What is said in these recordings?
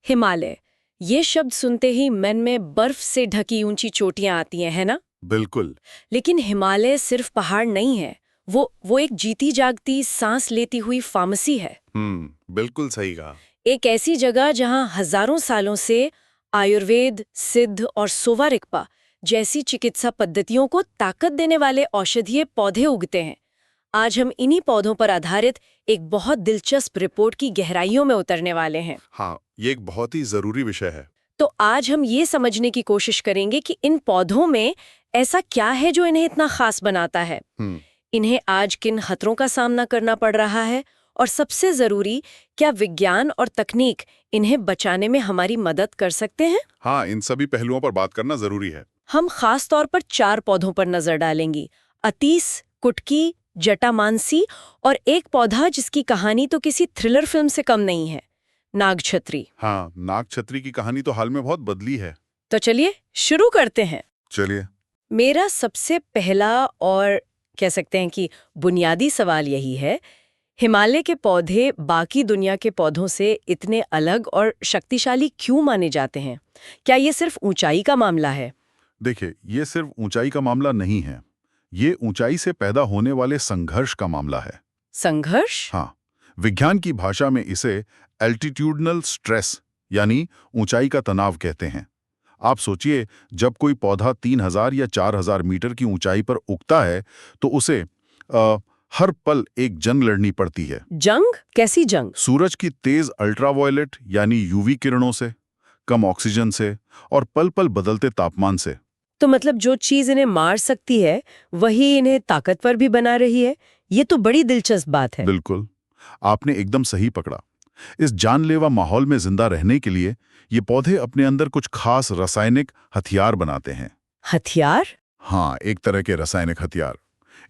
हिमालय, ये शब्द सुनते ही मन में बर्फ से ढकी ऊंची चोटियां आती हैं, है ना? बिल्कुल। लेकिन हिमालय सिर्फ पहाड़ नहीं है। वो एक जीती जागती सांस लेती हुई फार्मेसी है। बिल्कुल सही कहा। एक ऐसी जगह जहां हजारों सालों से आयुर्वेद, सिद्ध और सोवा रिगपा जैसी चिकित्सा पद्धतियों को ताकत देने वाले औषधीय पौधे उगते हैं। आज हम इन्हीं पौधों पर आधारित एक बहुत दिलचस्प रिपोर्ट की गहराइयों में उतरने वाले हैं। हाँ, ये एक बहुत ही जरूरी विषय है। तो आज हम ये समझने की कोशिश करेंगे कि इन पौधों में ऐसा क्या है जो इन्हें इतना खास बनाता है, इन्हें आज किन खतरों का सामना करना पड़ रहा है, और सबसे जरूरी, क्या विज्ञान और तकनीक इन्हें बचाने में हमारी मदद कर सकते हैं? हाँ, इन सभी पहलुओं पर बात करना जरूरी है। हम खास तौर पर 4 पौधों पर नजर डालेंगी: अतीस, कुटकी, जटामानसी और एक पौधा जिसकी कहानी तो किसी थ्रिलर फिल्म से कम नहीं है, नागछत्री। हाँ, नागछत्री की कहानी तो हाल में बहुत बदली है। तो चलिए शुरू करते हैं। चलिए। मेरा सबसे पहला और कह सकते हैं कि बुनियादी सवाल यही है, हिमालय के पौधे बाकी दुनिया के पौधों से इतने अलग और शक्तिशाली क्यों माने जाते हैं? क्या ये सिर्फ ऊंचाई का मामला है? देखिए, ये सिर्फ ऊंचाई का मामला नहीं है। ये ऊंचाई से पैदा होने वाले संघर्ष का मामला है। संघर्ष? हाँ, विज्ञान की भाषा में इसे एल्टीट्यूडनल स्ट्रेस यानी ऊंचाई का तनाव कहते हैं। आप सोचिए, जब कोई पौधा 3000 या 4000 मीटर की ऊंचाई पर उगता है तो उसे हर पल एक जंग लड़नी पड़ती है। जंग? कैसी जंग? सूरज की तेज अल्ट्रावायलेट यानी यूवी किरणों से, कम ऑक्सीजन से और पल पल बदलते तापमान से। तो मतलब जो चीज इन्हें मार सकती है वही इन्हें ताकतवर भी बना रही है। ये तो बड़ी दिलचस्प बात है। बिल्कुल, आपने एकदम सही पकड़ा। इस जानलेवा माहौल में जिंदा रहने के लिए ये पौधे अपने अंदर कुछ खास रासायनिक हथियार बनाते हैं। हथियार? हाँ, एक तरह के रासायनिक हथियार।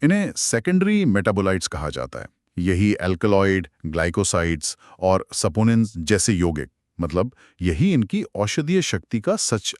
इन्हें सेकेंडरी मेटाबोलाइट्स कहा जाता है। यही एल्कलॉइड, ग्लाइकोसाइड्स और सपोनिन्स जैसे यौगिक, मतलब यही इनकी औषधीय शक्ति का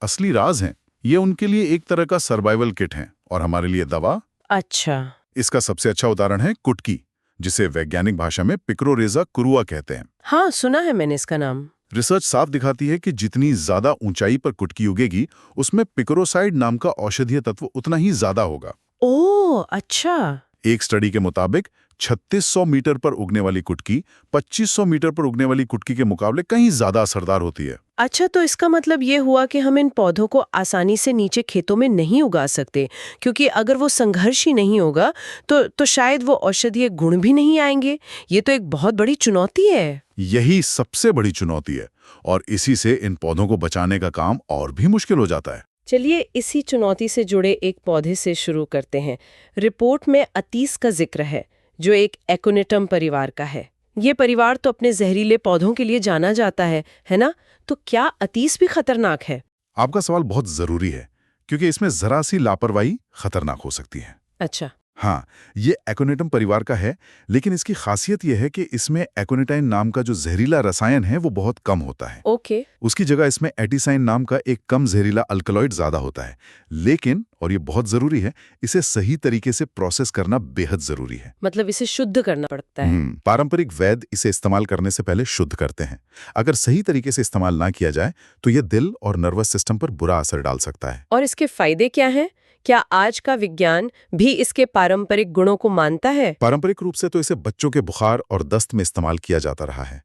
असली राज हैं। ये उनके लिए एक तरह का सर्वाइवल किट है और हमारे लिए दवा। अच्छा। इसका सबसे अच्छा उदाहरण है कुटकी, जिसे वैज्ञानिक भाषा में पिक्रोरेजा कुरुआ कहते हैं। हाँ, सुना है मैंने इसका नाम। रिसर्च साफ दिखाती है कि जितनी ज्यादा ऊंचाई पर कुटकी उगेगी, उसमें पिक्रोसाइड नाम का औषधीय तत्व उतना ही ज्यादा होगा। ओह, अच्छा। एक स्टडी के मुताबिक 3600 मीटर पर उगने वाली कुटकी 2500 मीटर पर उगने वाली कुटकी के मुकाबले कहीं ज्यादा असरदार होती है। अच्छा, तो इसका मतलब ये हुआ कि हम इन पौधों को आसानी से नीचे खेतों में नहीं उगा सकते, क्योंकि अगर वो संघर्ष ही नहीं होगा तो शायद वो औषधीय गुण भी नहीं आएंगे। ये तो एक बहुत बड़ी चुनौती है। यही सबसे बड़ी चुनौती है और इसी से इन पौधों को बचाने का काम और भी मुश्किल हो जाता है। चलिए इसी चुनौती से जुड़े एक पौधे से शुरू करते हैं। रिपोर्ट में अतीस का जिक्र है, जो एक एकोनिटम परिवार का है। ये परिवार तो अपने जहरीले पौधों के लिए जाना जाता है ना? तो क्या अतीस भी खतरनाक है? आपका सवाल बहुत जरूरी है, क्योंकि इसमें जरा सी लापरवाही खतरनाक हो सकती है। अच्छा। हाँ, ये एकोनिटम परिवार का है, लेकिन इसकी खासियत यह है कि इसमें एकोनिटाइन नाम का जो जहरीला रसायन है वो बहुत कम होता है। ओके। उसकी जगह इसमें एटिसाइन नाम का एक कम जहरीला अल्कलॉइड ज्यादा होता है। लेकिन, और ये बहुत जरूरी है, इसे सही तरीके से प्रोसेस करना बेहद जरूरी है। मतलब इसे शुद्ध करना पड़ता है। पारंपरिक वैद्य इसे इस्तेमाल करने से पहले शुद्ध करते हैं। अगर सही तरीके से इस्तेमाल ना किया जाए तो यह दिल और नर्वस सिस्टम पर बुरा असर डाल सकता है। और इसके फायदे क्या हैं? क्या आज का विज्ञान भी इसके पारंपरिक गुणों को मानता है? पारंपरिक रूप से तो इसे बच्चों के बुखार और दस्त में इस्तेमाल किया जाता रहा है।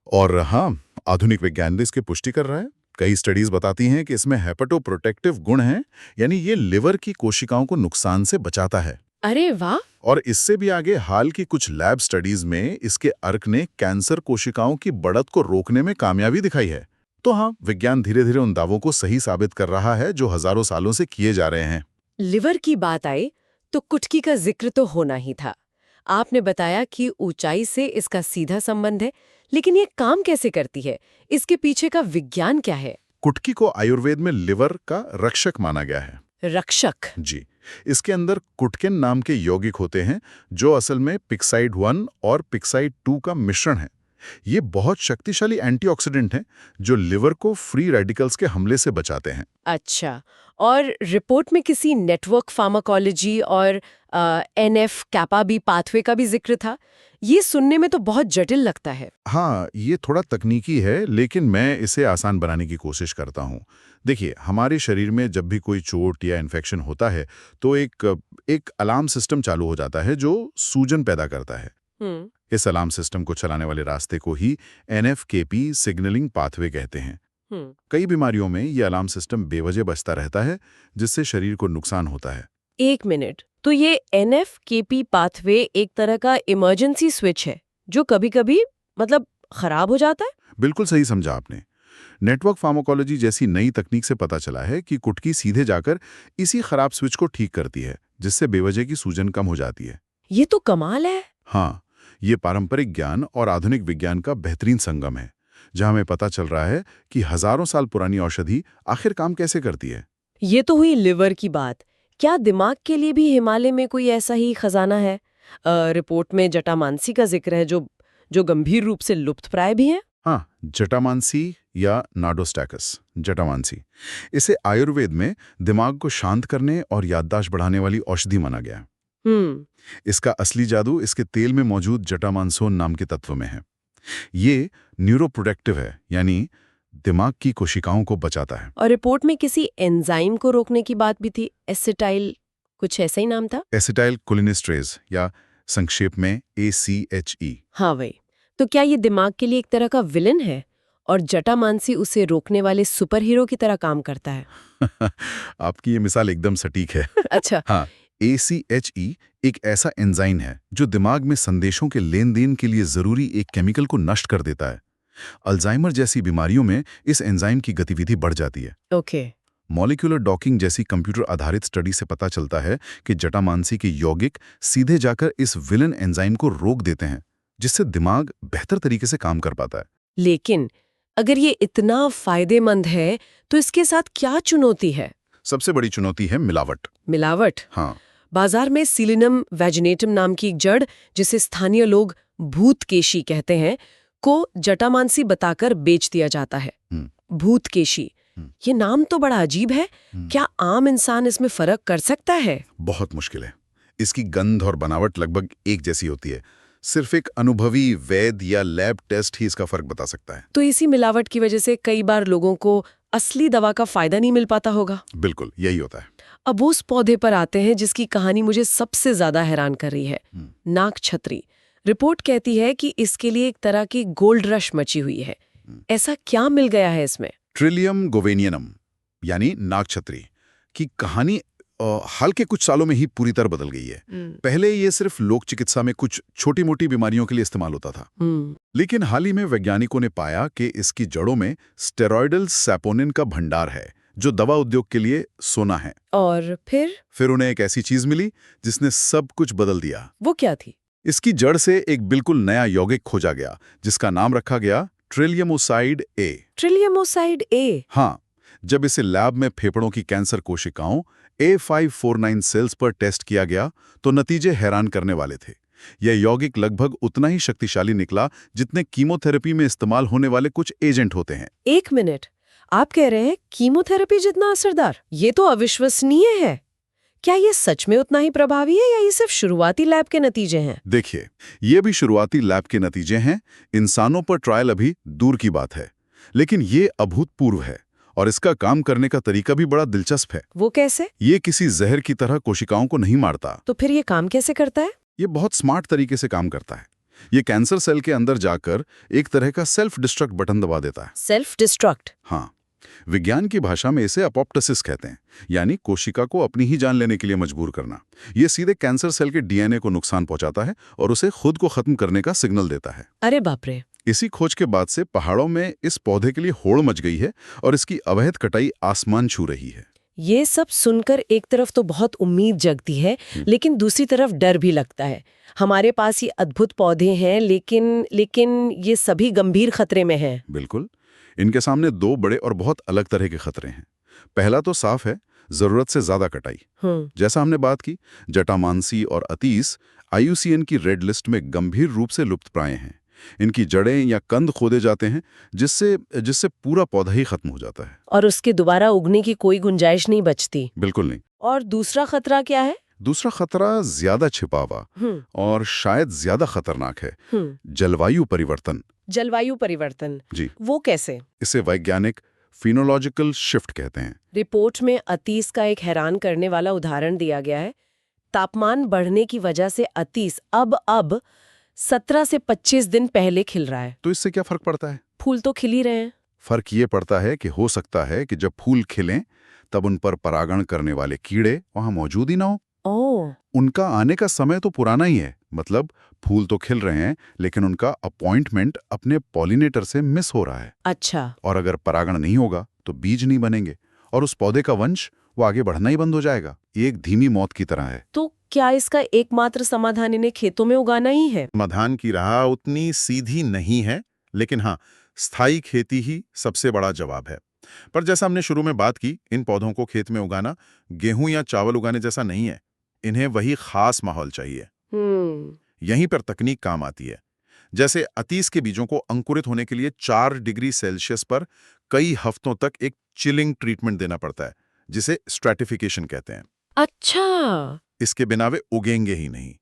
और हाँ, आधुनिक विज्ञान भी इसकी पुष्टि कर रहा है। कई स्टडीज बताती हैं कि इसमें हेपेटोप्रोटेक्टिव गुण हैं, यानी ये लिवर की कोशिकाओं को नुकसान से बचाता है। अरे वाह! और इससे भी आगे हाल की कुछ लैब स्टडीज में इसके अर्क ने कैंसर कोशिकाओं की बढ़त को रोकने में कामयाबी दिखाई है। तो हाँ, विज्ञान धीरे धीरे उन दावों को सही साबित कर रहा है जो हजारों सालों से किए जा रहे हैं। लिवर की बात आई तो कुटकी का जिक्र तो होना ही था। आपने बताया कि ऊंचाई से इसका सीधा संबंध है, लेकिन ये काम कैसे करती है? इसके पीछे का विज्ञान क्या है? कुटकी को आयुर्वेद में लिवर का रक्षक माना गया है। रक्षक? जी। इसके अंदर कुटकिन नाम के यौगिक होते हैं, जो असल में पिक्साइड 1 और पिक्साइड 2 का मिश्रण है। ये बहुत शक्तिशाली एंटीऑक्सीडेंट हैं, जो लिवर को फ्री रेडिकल्स के हमले से बचाते हैं। अच्छा, और रिपोर्ट में किसी नेटवर्क फार्माकोलॉजी और NF kappa B पाथवे का भी जिक्र था। ये सुनने में तो बहुत जटिल लगता है। हाँ, ये थोड़ा तकनीकी है, लेकिन मैं इसे आसान बनाने की कोशिश करता हूँ। देखिए, हमारे शरीर में जब भी कोई चोट या इन्फेक्शन होता है, तो एक अलार्म सिस्टम चालू हो जाता है जो सूजन पैदा करता है। इस अलार्म सिस्टम को चलाने वाले रास्ते को ही NF-kP सिग्नलिंग पाथवे कहते हैं। कई बीमारियों में ये अलार्म सिस्टम बेवजह बजता रहता है, जिससे शरीर को नुकसान होता है। 1 मिनट, तो ये NF-kP पाथवे एक तरह का इमरजेंसी स्विच है जो कभी-कभी मतलब खराब हो जाता है? बिल्कुल सही समझा आपने। नेटवर्क फार्माकोलॉजी जैसी नई तकनीक से पता चला है कि कुटकी सीधे जाकर इसी खराब स्विच को ठीक करती है, जिससे बेवजह की सूजन कम हो जाती है। ये तो कमाल है। हाँ, ये पारंपरिक ज्ञान और आधुनिक विज्ञान का बेहतरीन संगम है, जहां हमें पता चल रहा है कि हजारों साल पुरानी औषधि आखिर काम कैसे करती है। ये तो हुई लिवर की बात। क्या दिमाग के लिए भी हिमालय में कोई ऐसा ही खजाना है? रिपोर्ट में जटामांसी का जिक्र है जो गंभीर रूप से लुप्तप्राय भी है। हाँ, जटामांसी या नाडोस्टैकस जटामांसी, इसे आयुर्वेद में दिमाग को शांत करने और याददाश्त बढ़ाने वाली औषधि माना गया है। इसका असली जादू इसके तेल में मौजूद जटामांसोन नाम के तत्व में है। ये न्यूरोप्रोटेक्टिव है, यानी दिमाग की कोशिकाओं को बचाता है। और रिपोर्ट में किसी एंजाइम को रोकने की बात भी थी, एसिटाइल कुछ ऐसा ही नाम था। एसिटाइल कोलिनेस्ट्रेज या संक्षेप में ACHE। हाँ वही। तो क्या ये दिमाग के लिए एक तरह का विलन है और जटामांसी उसे रोकने वाले सुपर हीरो की तरह काम करता है? आपकी ये मिसाल एकदम सटीक है। अच्छा। हाँ, ACHE एक ऐसा एंजाइम है जो दिमाग में संदेशों के लेन देन के लिए जरूरी एक केमिकल को नष्ट कर देता है। अल्जाइमर जैसी बीमारियों में इस एंजाइम की गतिविधि बढ़ जाती है। ओके। मॉलिक्यूलर डॉकिंग जैसी कंप्यूटर आधारित स्टडी से पता चलता है कि जटामांसी के यौगिक सीधे जाकर इस विलन एंजाइम को रोक देते हैं, जिससे दिमाग बेहतर तरीके से काम कर पाता है। लेकिन अगर ये इतना फायदेमंद है तो इसके साथ क्या चुनौती है? सबसे बड़ी चुनौती है मिलावट। मिलावट? हाँ, बाजार में सिलिनम वैजिनेटम नाम की एक जड़, जिसे स्थानीय लोग भूतकेशी कहते हैं, को जटामांसी बताकर बेच दिया जाता है। भूतकेशी, ये नाम तो बड़ा अजीब है। क्या आम इंसान इसमें फर्क कर सकता है? बहुत मुश्किल है। इसकी गंध और बनावट लगभग एक जैसी होती है। सिर्फ एक अनुभवी वैद्य या लैब टेस्ट ही इसका फर्क बता सकता है। तो इसी मिलावट की वजह से कई बार लोगों को असली दवा का फायदा नहीं मिल पाता होगा। बिल्कुल, यही होता है। अब उस पौधे पर आते हैं जिसकी कहानी मुझे सबसे ज्यादा हैरान कर रही है, नागछत्री। रिपोर्ट कहती है कि इसके लिए एक तरह की गोल्ड रश मची हुई है। ऐसा क्या मिल गया है इसमें? ट्रिलियम गोवेनियनम यानी नागछत्री की कहानी हाल के कुछ सालों में ही पूरी तरह बदल गई है। पहले ये सिर्फ लोक चिकित्सा में कुछ छोटी मोटी बीमारियों के लिए इस्तेमाल होता था, लेकिन हाल ही में वैज्ञानिकों ने पाया कि इसकी जड़ों में स्टेरॉयडल सैपोनिन का भंडार है, जो दवा उद्योग के लिए सोना है। और फिर उन्हें एक ऐसी चीज मिली जिसने सब कुछ बदल दिया। वो क्या थी? इसकी जड़ से एक बिल्कुल नया यौगिक खोजा गया, जिसका नाम रखा गया ट्रिलियमोसाइड ए। ट्रिलियमोसाइड ए? हाँ, जब इसे लैब में फेफड़ों की कैंसर कोशिकाओं A549 सेल्स पर टेस्ट किया गया तो नतीजे हैरान करने वाले थे। यह यौगिक लगभग उतना ही शक्तिशाली निकला जितने कीमोथेरेपी में इस्तेमाल होने वाले कुछ एजेंट होते हैं। 1 मिनट, आप कह रहे हैं कीमोथेरेपी जितना असरदार? ये तो अविश्वसनीय है। क्या ये सच में उतना ही प्रभावी है या ये सिर्फ शुरुआती लैब के नतीजे हैं? देखिए, ये भी शुरुआती लैब के नतीजे हैं। इंसानों पर ट्रायल अभी दूर की बात है, लेकिन ये अभूतपूर्व है और इसका काम करने का तरीका भी बड़ा दिलचस्प है। वो कैसे? ये किसी जहर की तरह कोशिकाओं को नहीं मारता। तो फिर ये काम कैसे करता है? ये बहुत स्मार्ट तरीके से काम करता है। ये कैंसर सेल के अंदर जाकर एक तरह का सेल्फ डिस्ट्रक्ट बटन दबा देता है। Self destruct? हाँ, विज्ञान की भाषा में इसे अपोप्टोसिस कहते हैं, यानी कोशिका को अपनी ही जान लेने के लिए मजबूर करना। ये सीधे कैंसर सेल के DNA को नुकसान पहुंचाता है और उसे खुद को खत्म करने का सिग्नल देता है। अरे बाप रे! इसी खोज के बाद से पहाड़ों में इस पौधे के लिए होड़ मच गई है और इसकी अवैध कटाई आसमान छू रही है। ये सब सुनकर एक तरफ तो बहुत उम्मीद जगती है, लेकिन दूसरी तरफ डर भी लगता है। हमारे पास ये अद्भुत पौधे हैं, लेकिन ये सभी गंभीर खतरे में हैं। बिल्कुल, इनके सामने दो बड़े और बहुत अलग तरह के खतरे हैं। पहला तो साफ है, जरूरत से ज्यादा कटाई। जैसा हमने बात की, जटामांसी और अतीस IUCN की रेड लिस्ट में गंभीर रूप से लुप्तप्राय हैं। इनकी जड़ें या कंद खोदे जाते हैं, जिससे पूरा पौधा ही खत्म हो जाता है और उसके दोबारा उगने की कोई गुंजाइश नहीं बचती। बिल्कुल नहीं। और दूसरा खतरा क्या है? दूसरा खतरा ज्यादा छिपा हुआ और शायद ज्यादा खतरनाक है, जलवायु परिवर्तन। जलवायु परिवर्तन, जी, वो कैसे? इसे वैज्ञानिक फिनोलॉजिकल शिफ्ट कहते हैं। रिपोर्ट में अतीस का एक हैरान करने वाला उदाहरण दिया गया है। तापमान बढ़ने की वजह से अतीस अब 17 से 25 दिन पहले खिल रहा है। तो इससे क्या फर्क पड़ता है? फूल तो खिल ही रहे हैं। फर्क ये पड़ता है कि हो सकता है कि जब फूल खिलें तब उन पर परागण करने वाले कीड़े वहां मौजूद ही ना हो। ओह, उनका आने का समय तो पुराना ही है, मतलब फूल तो खिल रहे हैं लेकिन उनका अपॉइंटमेंट अपने पॉलिनेटर से मिस हो रहा है। अच्छा। और अगर परागण नहीं होगा तो बीज नहीं बनेंगे और उस पौधे का वंश वो आगे बढ़ना ही बंद हो जाएगा। ये एक धीमी मौत की तरह है। तो क्या इसका एकमात्र समाधान इन्हें खेतों में उगाना ही है? समाधान की राह उतनी सीधी नहीं है, लेकिन हाँ, स्थायी खेती ही सबसे बड़ा जवाब है। पर जैसा हमने शुरू में बात की, इन पौधों को खेत में उगाना गेहूं या चावल उगाने जैसा नहीं है। इन्हें वही खास माहौल चाहिए। यहीं पर तकनीक काम आती है। जैसे अतीस के बीजों को अंकुरित होने के लिए 4 डिग्री सेल्सियस पर कई हफ्तों तक एक चिलिंग ट्रीटमेंट देना पड़ता है, जिसे स्ट्रैटिफिकेशन कहते हैं। अच्छा। इसके बिना वे उगेंगे ही नहीं।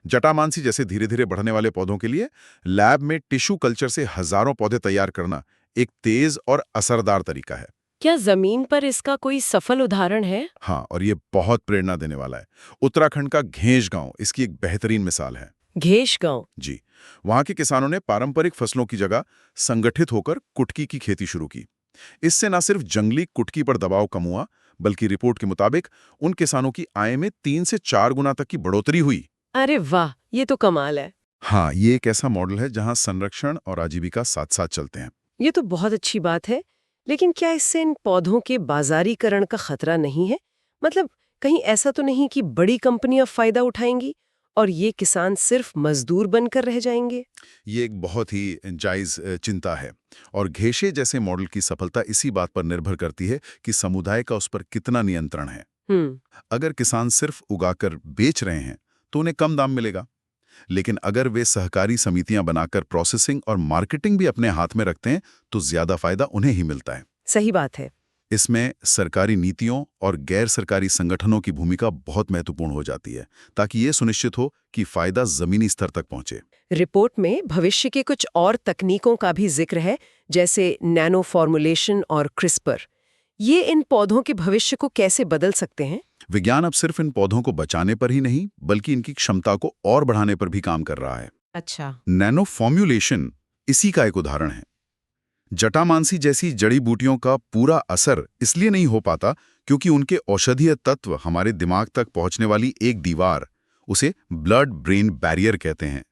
जटामांसी जैसे धीरे धीरे बढ़ने वाले पौधों के लिए लैब में टिश्यू कल्चर से हजारों पौधे तैयार करना एक तेज और असरदार तरीका है। क्या जमीन पर इसका कोई सफल उदाहरण है? हाँ, और ये बहुत प्रेरणा देने वाला है। उत्तराखंड का घेंश गांव इसकी एक बेहतरीन मिसाल है। घेश गांव? जी, वहां के किसानों ने पारंपरिक फसलों की जगह संगठित होकर कुटकी की खेती शुरू की। इससे न सिर्फ जंगली कुटकी पर दबाव कम हुआ, बल्कि रिपोर्ट के मुताबिक उन किसानों की आय में 3 से 4 गुना तक की बढ़ोतरी हुई। अरे वाह, ये तो कमाल है। हाँ, ये एक ऐसा मॉडल है जहां संरक्षण और आजीविका साथ साथ चलते हैं। ये तो बहुत अच्छी बात है, लेकिन क्या इससे इन पौधों के बाजारीकरण का खतरा नहीं है? मतलब कहीं ऐसा तो नहीं कि बड़ी कंपनियां फायदा उठाएंगी और ये किसान सिर्फ मजदूर बनकर रह जाएंगे? ये एक बहुत ही जायज चिंता है और घेशे जैसे मॉडल की सफलता इसी बात पर निर्भर करती है कि समुदाय का उस पर कितना नियंत्रण है। अगर किसान सिर्फ उगाकर बेच रहे हैं तो उन्हें कम दाम मिलेगा, लेकिन अगर वे सहकारी समितियां बनाकर प्रोसेसिंग और मार्केटिंग भी अपने हाथ में रखते हैं तो ज्यादा फायदा उन्हें ही मिलता है। सही बात है। इसमें सरकारी नीतियों और गैर सरकारी संगठनों की भूमिका बहुत महत्वपूर्ण हो जाती है, ताकि ये सुनिश्चित हो कि फायदा जमीनी स्तर तक पहुंचे। रिपोर्ट में भविष्य के कुछ और तकनीकों का भी जिक्र है, जैसे नैनो फॉर्मुलेशन और क्रिस्पर। ये इन पौधों के भविष्य को कैसे बदल सकते हैं? विज्ञान अब सिर्फ इन पौधों को बचाने पर ही नहीं, बल्कि इनकी क्षमता को और बढ़ाने पर भी काम कर रहा है। अच्छा। नैनो फॉर्मुलेशन इसी का एक उदाहरण है। जटामांसी जैसी जड़ी बूटियों का पूरा असर इसलिए नहीं हो पाता क्योंकि उनके औषधीय तत्व हमारे दिमाग तक पहुंचने वाली एक दीवार, उसे ब्लड ब्रेन बैरियर कहते हैं,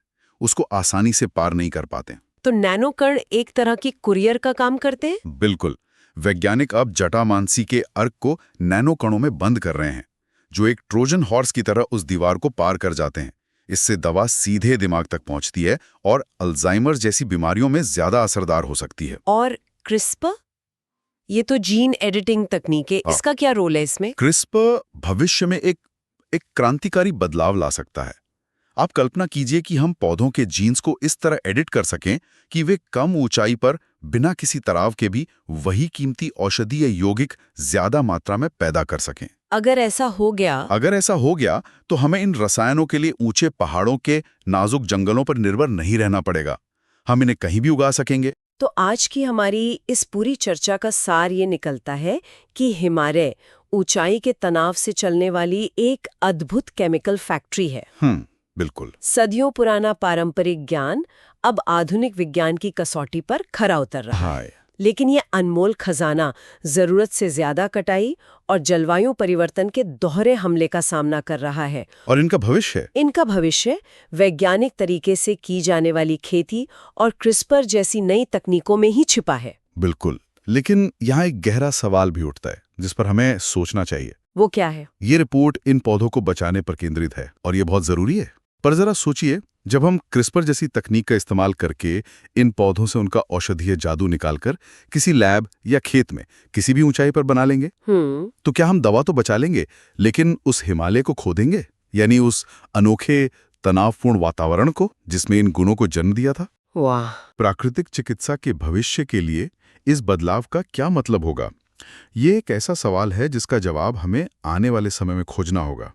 उसको आसानी से पार नहीं कर पाते। तो नैनो कण एक तरह की कुरियर का काम करते हैं? बिल्कुल। वैज्ञानिक अब जटामांसी के अर्क को नैनो कणों में बंद कर रहे हैं, जो एक ट्रोजन हॉर्स की तरह उस दीवार को पार कर जाते हैं। इससे दवा सीधे दिमाग तक पहुंचती है और अल्जाइमर जैसी बीमारियों में ज्यादा असरदार हो सकती है। और क्रिस्पर? ये तो जीन एडिटिंग तकनीक है, इसका क्या रोल है इसमें? क्रिस्पर भविष्य में एक क्रांतिकारी बदलाव ला सकता है। आप कल्पना कीजिए कि हम पौधों के जीन्स को इस तरह एडिट कर सकें कि वे कम ऊंचाई पर बिना किसी तनाव के भी वही कीमती औषधीय यौगिक ज्यादा मात्रा में पैदा कर सकें। अगर ऐसा हो गया तो हमें इन रसायनों के लिए ऊंचे पहाड़ों के नाजुक जंगलों पर निर्भर नहीं रहना पड़ेगा। हम इन्हें कहीं भी उगा सकेंगे। तो आज की हमारी इस पूरी चर्चा का सार ये निकलता है कि हिमालय ऊंचाई के तनाव से चलने वाली एक अद्भुत केमिकल फैक्ट्री है। बिल्कुल। सदियों पुराना पारंपरिक ज्ञान अब आधुनिक विज्ञान की कसौटी पर खरा उतर रहा है। लेकिन ये अनमोल खजाना जरूरत से ज्यादा कटाई और जलवायु परिवर्तन के दोहरे हमले का सामना कर रहा है। और इनका भविष्य वैज्ञानिक तरीके से की जाने वाली खेती और क्रिस्पर जैसी नई तकनीकों में ही छिपा है। बिल्कुल। लेकिन यहाँ एक गहरा सवाल भी उठता है जिस पर हमें सोचना चाहिए। वो क्या है? ये रिपोर्ट इन पौधों को बचाने पर केंद्रित है और ये बहुत जरूरी है। पर जरा सोचिए, जब हम क्रिस्पर जैसी तकनीक का इस्तेमाल करके इन पौधों से उनका औषधीय जादू निकालकर किसी लैब या खेत में किसी भी ऊंचाई पर बना लेंगे, तो क्या हम दवा तो बचा लेंगे, लेकिन उस हिमालय को खो देंगे? यानी उस अनोखे तनावपूर्ण वातावरण को जिसमें इन गुणों को जन्म दिया था। वाह! प्राकृतिक चिकित्सा के भविष्य के लिए इस बदलाव का क्या मतलब होगा? ये एक ऐसा सवाल है जिसका जवाब हमें आने वाले समय में खोजना होगा।